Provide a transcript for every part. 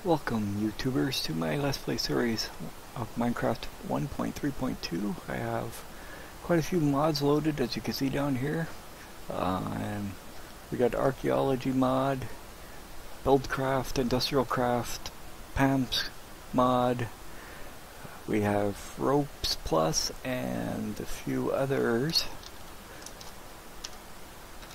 Welcome YouTubers to my Let's Play series of Minecraft 1.3.2. I have quite a few mods loaded, as you can see down here. And we got archaeology mod, buildcraft, industrial craft, PAMS mod. We have ropes plus and a few others,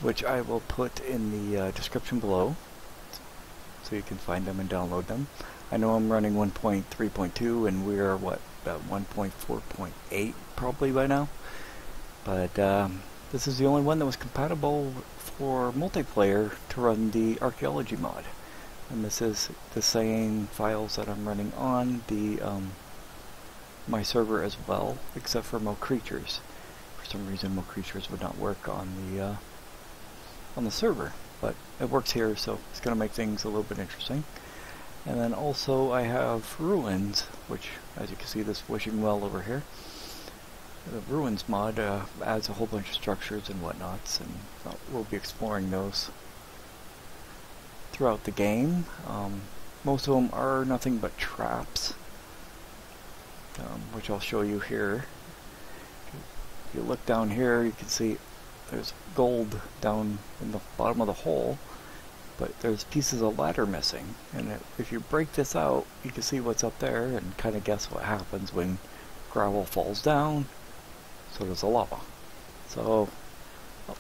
which I will put in the description below, so you can find them and download them. I know I'm running 1.3.2 and we're about 1.4.8 probably by now, but this is the only one that was compatible for multiplayer to run the archaeology mod, and this is the same files that I'm running on the my server as well, except for Mo Creatures. For some reason Mo Creatures would not work on the server, but it works here, so it's going to make things a little bit interesting. And then also I have ruins, which, as you can see, this wishing well over here. The ruins mod adds a whole bunch of structures and whatnots, and we'll be exploring those throughout the game. Most of them are nothing but traps, which I'll show you here. If you look down here, you can see there's gold down in the bottom of the hole, but there's pieces of ladder missing, and if you break this out, you can see what's up there and kind of guess what happens when gravel falls down. So does the lava. So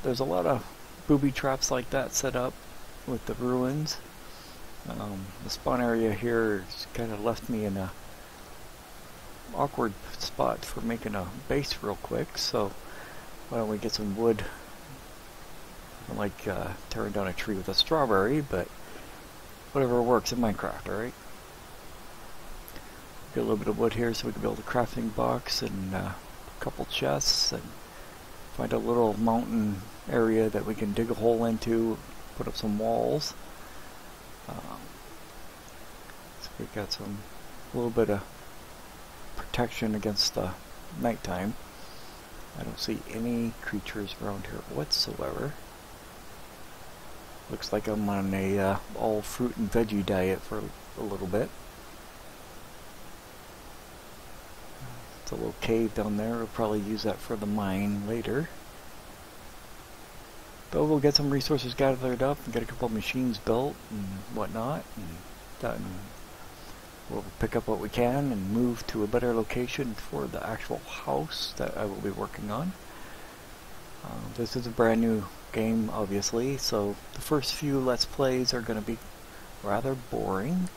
there's a lot of booby traps like that set up with the ruins. The spawn area here has kind of left me in a awkward spot for making a base real quick, so why don't we get some wood? I don't like tearing down a tree with a strawberry, but whatever works in Minecraft, alright? Get a little bit of wood here so we can build a crafting box and a couple chests, and find a little mountain area that we can dig a hole into, put up some walls. So we've got a little bit of protection against the nighttime. I don't see any creatures around here whatsoever. Looks like I'm on a all fruit and veggie diet for a little bit. It's a little cave down there. We'll probably use that for the mine later. But we'll get some resources gathered up and get a couple of machines built and whatnot, and we'll pick up what we can and move to a better location for the actual house that I will be working on. This is a brand new game, obviously, so the first few Let's Plays are going to be rather boring,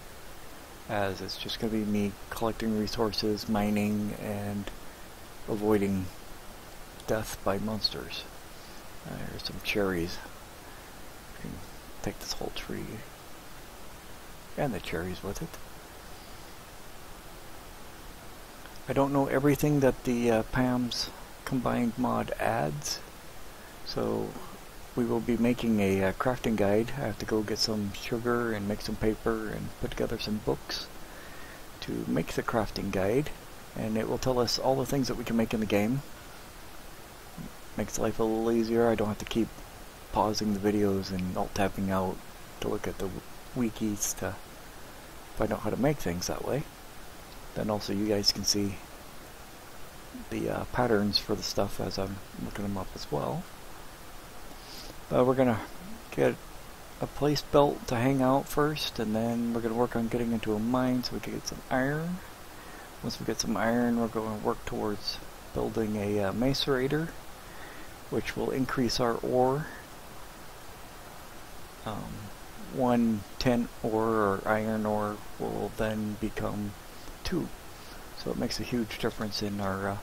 as it's just going to be me collecting resources, mining, and avoiding death by monsters. Here's some cherries. You can take this whole tree and the cherries with it. I don't know everything that the PAMS combined mod adds, so we will be making a crafting guide. I have to go get some sugar and make some paper and put together some books to make the crafting guide, and it will tell us all the things that we can make in the game. Makes life a little easier. I don't have to keep pausing the videos and alt-tabbing out to look at the wikis to find out how to make things that way. Then also you guys can see the patterns for the stuff as I'm looking them up as well. But we're gonna get a place built to hang out first, and then we're gonna work on getting into a mine so we can get some iron. Once we get some iron, we're going to work towards building a macerator, which will increase our ore. 1 tin ore or iron ore will then become 2. So it makes a huge difference in our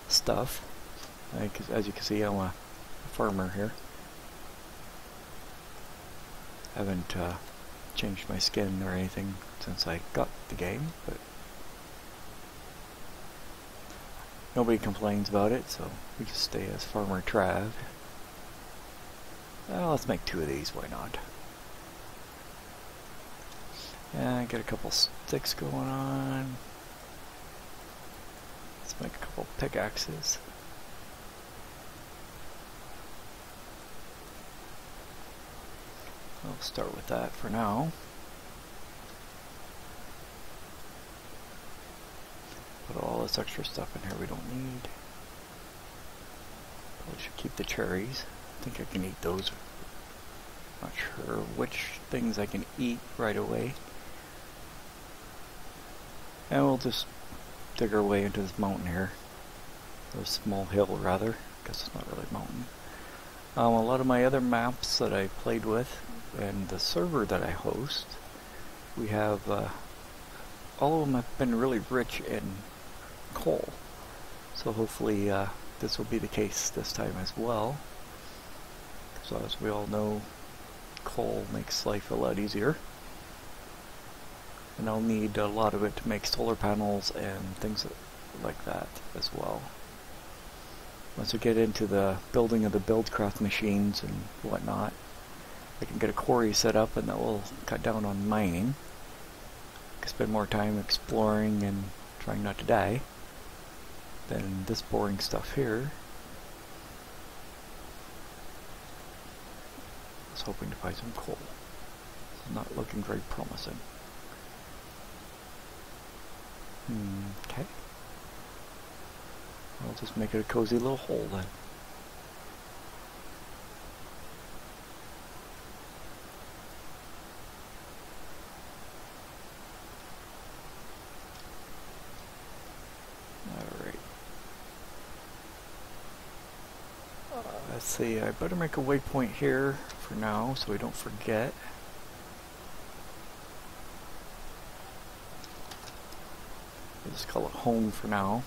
stuff. As you can see, I'm a farmer here. Haven't changed my skin or anything since I got the game, but nobody complains about it, so we can stay as Farmer Trav. Let's make 2 of these, why not? Yeah, get a couple sticks going on. Let's make a couple pickaxes. I'll start with that for now. all this extra stuff in here we don't need. Probably should keep the cherries. I think I can eat those. Not sure which things I can eat right away. And we'll just dig our way into this mountain here. Or small hill rather. I guess it's not really a mountain. A lot of my other maps that I played with and the server that I host, we have all of them have been really rich in coal. So hopefully this will be the case this time as well. So as we all know, coal makes life a lot easier. And I'll need a lot of it to make solar panels and things like that as well. Once we get into the building of the buildcraft machines and whatnot, I can get a quarry set up and that will cut down on mining. I can spend more time exploring and trying not to die than this boring stuff here. I was hoping to find some coal. It's not looking very promising. Okay. I'll just make it a cozy little hole then. Alright. Let's see, I better make a waypoint here for now so we don't forget. We'll just call it home for now.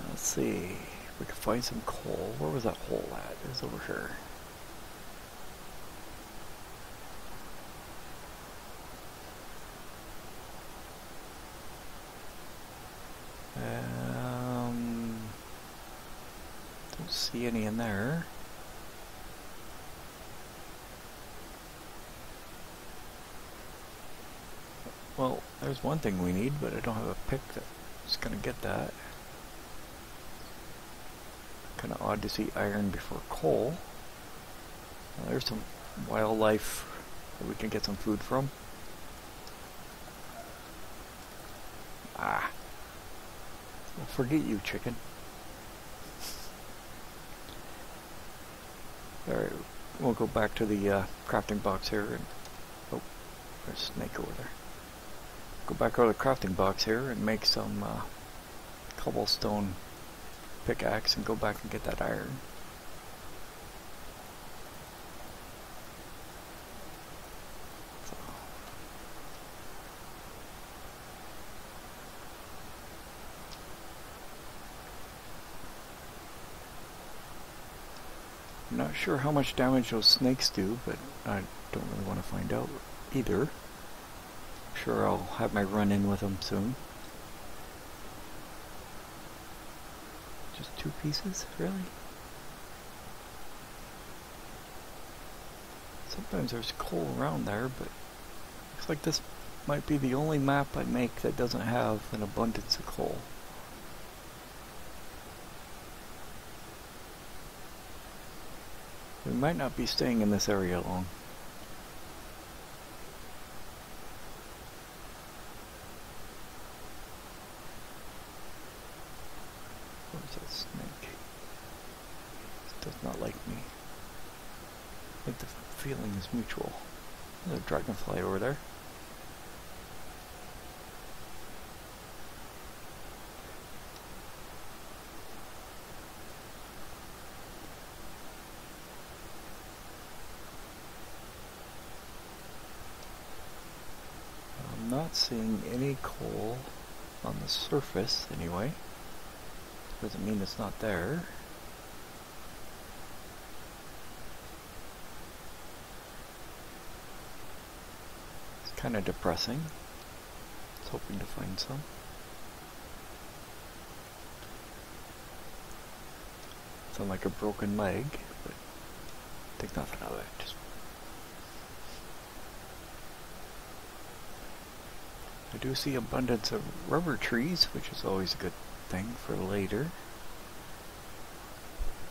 Let's see if we can find some coal. Where was that hole at? It was over here. Don't see any in there. Well, there's one thing we need, but I don't have a pick that's gonna get that. Kind of odd to see iron before coal. Well, there's some wildlife that we can get some food from. Ah. Well, forget you, chicken. Alright, we'll go back to the crafting box here and... Oh, there's a snake over there. Go back over the crafting box here and make some cobblestone pickaxe and go back and get that iron. So. I'm not sure how much damage those snakes do, but I don't really want to find out either. I'm sure I'll have my run-in with them soon. Just 2 pieces? Really? Sometimes there's coal around there, but looks like this might be the only map I make that doesn't have an abundance of coal. We might not be staying in this area long. Where's that snake? It does not like me. I think the feeling is mutual. There's a dragonfly over there. I'm not seeing any coal on the surface anyway. Doesn't mean it's not there. It's kind of depressing. I was hoping to find some. Sound like a broken leg, but think nothing of it. Just I do see abundance of rubber trees, which is always a good thing for later.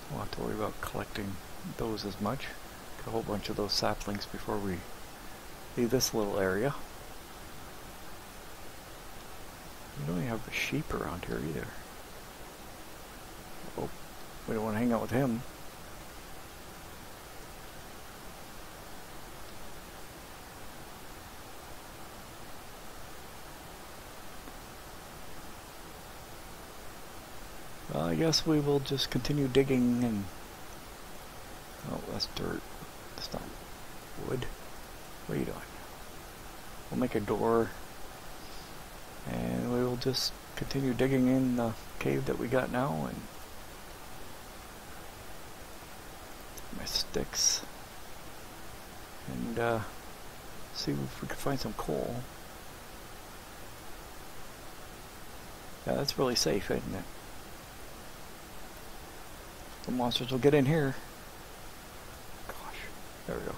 Won't have to worry about collecting those as much. Get a whole bunch of those saplings before we leave this little area. We don't even have a sheep around here either. Oh, we don't want to hang out with him. Well, I guess we will just continue digging and... Oh, that's dirt. That's not wood. What are you doing? We'll make a door. And we will just continue digging in the cave that we got now and... my sticks. And see if we can find some coal. Yeah, that's really safe, isn't it? The monsters will get in here. Gosh, there we go.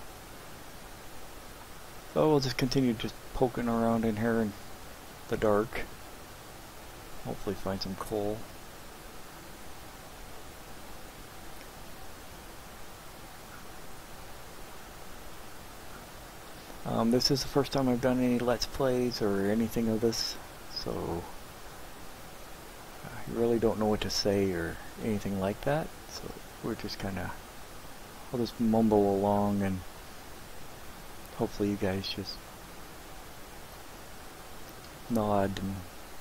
So we'll just continue just poking around in here in the dark. Hopefully find some coal. This is the first time I've done any Let's Plays or anything of this, so I really don't know what to say or anything like that. So we're just kind of, I'll just mumble along and hopefully you guys just nod and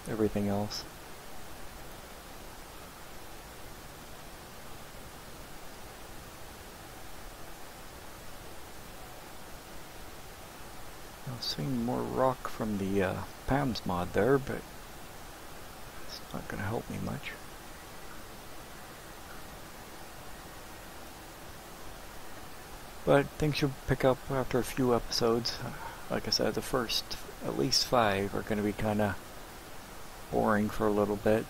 everything else. I'm seeing more rock from the Pam's mod there, but it's not going to help me much. But things should pick up after a few episodes. Like I said, the first at least 5 are going to be kind of boring for a little bit.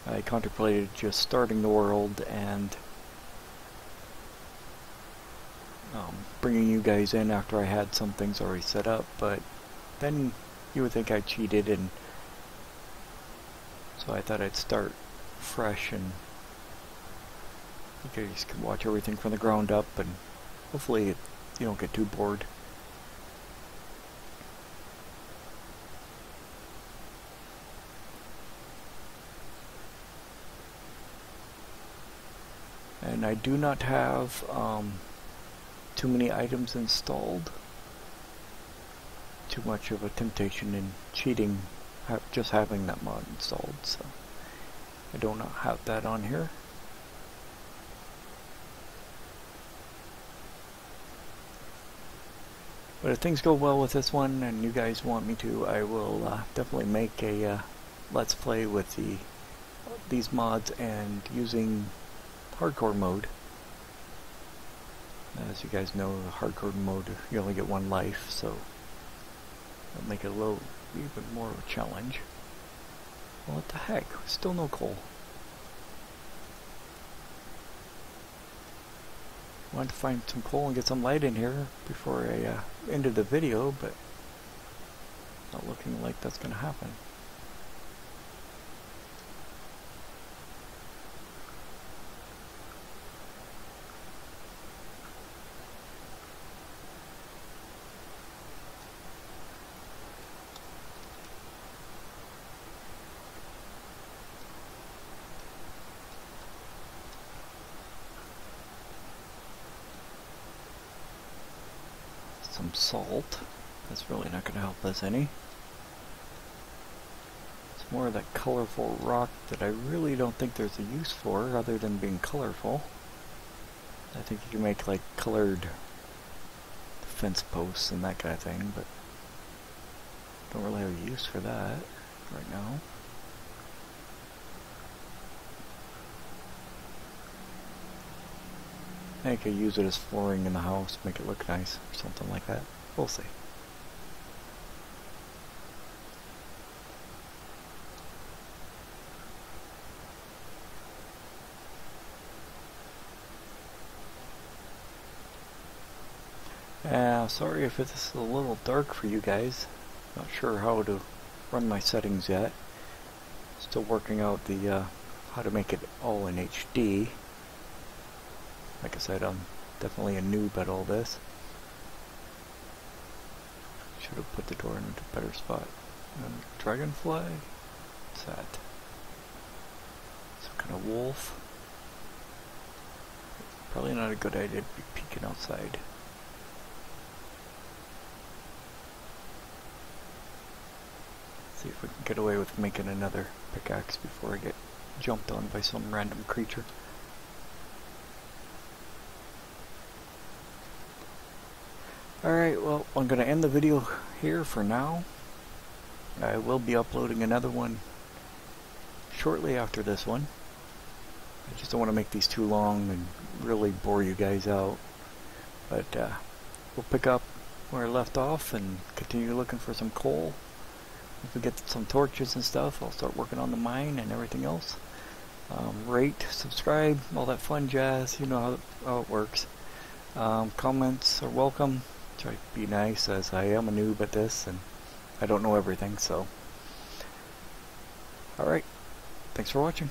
I contemplated just starting the world and bringing you guys in after I had some things already set up, but then you would think I cheated, and so I thought I'd start fresh and you guys can watch everything from the ground up, and hopefully you don't get too bored. And I do not have too many items installed. Too much of a temptation in cheating just having that mod installed, so I do not have that on here. But if things go well with this one and you guys want me to, I will definitely make a Let's Play with these mods and using hardcore mode. As you guys know, the hardcore mode, you only get one life, so that'll make it even more of a challenge. Well, what the heck? Still no coal. Wanted to find some coal and get some light in here before I ended the video, but not looking like that's going to happen. Some salt. That's really not going to help us any. It's more of that colorful rock that I really don't think there's a use for other than being colorful. I think you can make like colored fence posts and that kind of thing, but don't really have a use for that right now. I could use it as flooring in the house, make it look nice, or something like that. We'll see. Sorry if it's a little dark for you guys. Not sure how to run my settings yet. Still working out the how to make it all in HD. Like I said, I'm definitely a noob at all this. Should have put the door in a better spot. Dragonfly? What's that? Some kind of wolf. Probably not a good idea to be peeking outside. See if we can get away with making another pickaxe before I get jumped on by some random creature. Alright, well, I'm going to end the video here for now. I will be uploading another one shortly after this one. I just don't want to make these too long and really bore you guys out. But we'll pick up where I left off and continue looking for some coal. If we get some torches and stuff, I'll start working on the mine and everything else. Rate, subscribe, all that fun jazz. You know how it works. Comments are welcome. Try to be nice, as I am a noob at this and I don't know everything. So, alright, thanks for watching.